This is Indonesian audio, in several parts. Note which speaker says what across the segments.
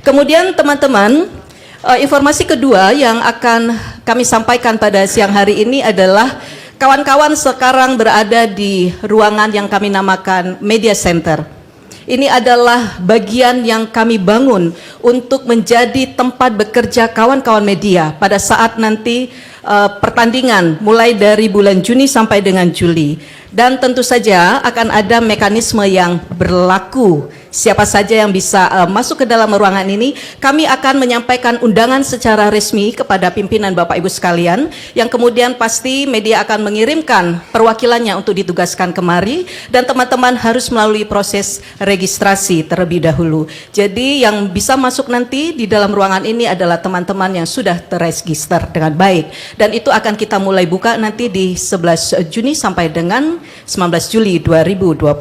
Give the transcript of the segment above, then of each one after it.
Speaker 1: Kemudian teman-teman, informasi kedua yang akan kami sampaikan pada siang hari ini adalah kawan-kawan sekarang berada di ruangan yang kami namakan Media Center. Ini adalah bagian yang kami bangun untuk menjadi tempat bekerja kawan-kawan media pada saat nanti pertandingan mulai dari bulan Juni sampai dengan Juli. Dan tentu saja akan ada mekanisme yang berlaku. Siapa saja yang bisa masuk ke dalam ruangan ini, kami akan menyampaikan undangan secara resmi kepada pimpinan Bapak Ibu sekalian, yang kemudian pasti media akan mengirimkan perwakilannya untuk ditugaskan kemari, dan teman-teman harus melalui proses registrasi terlebih dahulu. Jadi yang bisa masuk nanti di dalam ruangan ini adalah teman-teman yang sudah terregister dengan baik, dan itu akan kita mulai buka nanti di 11 Juni sampai dengan 19 Juli 2026.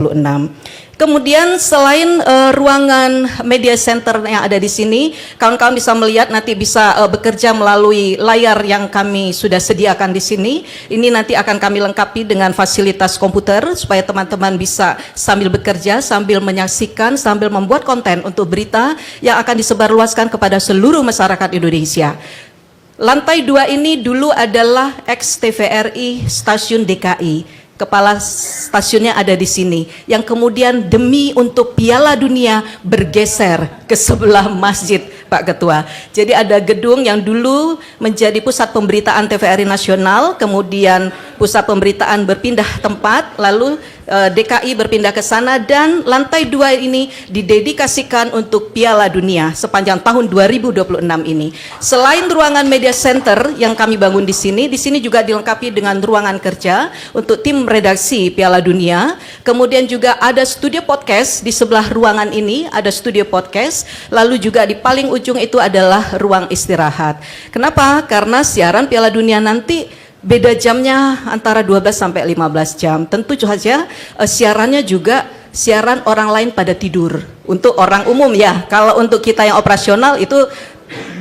Speaker 1: Kemudian selain ruangan media center yang ada di sini, kawan-kawan bisa melihat nanti bisa bekerja melalui layar yang kami sudah sediakan di sini. Ini nanti akan kami lengkapi dengan fasilitas komputer supaya teman-teman bisa sambil bekerja, sambil menyaksikan, sambil membuat konten untuk berita yang akan disebarluaskan kepada seluruh masyarakat Indonesia. Lantai 2 ini dulu adalah ex-TVRI Stasiun DKI. Kepala stasiunnya ada di sini, yang kemudian demi untuk Piala Dunia bergeser ke sebelah masjid, Pak Ketua. Jadi ada gedung yang dulu menjadi pusat pemberitaan TVRI Nasional, kemudian pusat pemberitaan berpindah tempat, lalu DKI berpindah ke sana, dan lantai 2 ini didedikasikan untuk Piala Dunia sepanjang tahun 2026 ini. Selain ruangan media center yang kami bangun di sini juga dilengkapi dengan ruangan kerja untuk tim redaksi Piala Dunia. Kemudian juga ada studio podcast di sebelah ruangan ini, ada studio podcast. Lalu juga di paling ujung itu adalah ruang istirahat. Kenapa? Karena siaran Piala Dunia nanti beda jamnya antara 12 sampai 15 jam. Tentu saja siarannya juga siaran orang lain pada tidur. Untuk orang umum ya, kalau untuk kita yang operasional itu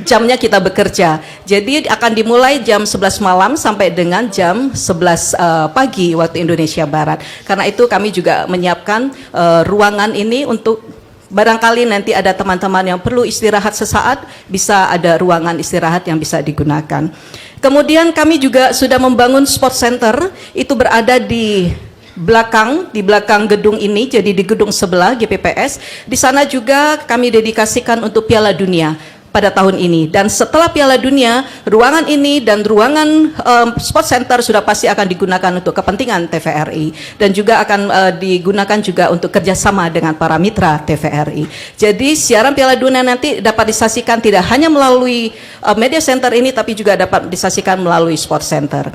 Speaker 1: jamnya kita bekerja. Jadi akan dimulai jam 11 malam sampai dengan jam 11 pagi waktu Indonesia Barat. Karena itu kami juga menyiapkan ruangan ini untuk barangkali nanti ada teman-teman yang perlu istirahat sesaat, bisa ada ruangan istirahat yang bisa digunakan. Kemudian kami juga sudah membangun sport center, itu berada di belakang gedung ini, jadi di gedung sebelah GPPS. Di sana juga kami dedikasikan untuk Piala Dunia pada tahun ini, dan setelah Piala Dunia ruangan ini dan ruangan sport center sudah pasti akan digunakan untuk kepentingan TVRI, dan juga akan digunakan juga untuk kerjasama dengan para mitra TVRI. Jadi siaran Piala Dunia nanti dapat disaksikan tidak hanya melalui media center ini, tapi juga dapat disaksikan melalui sport center.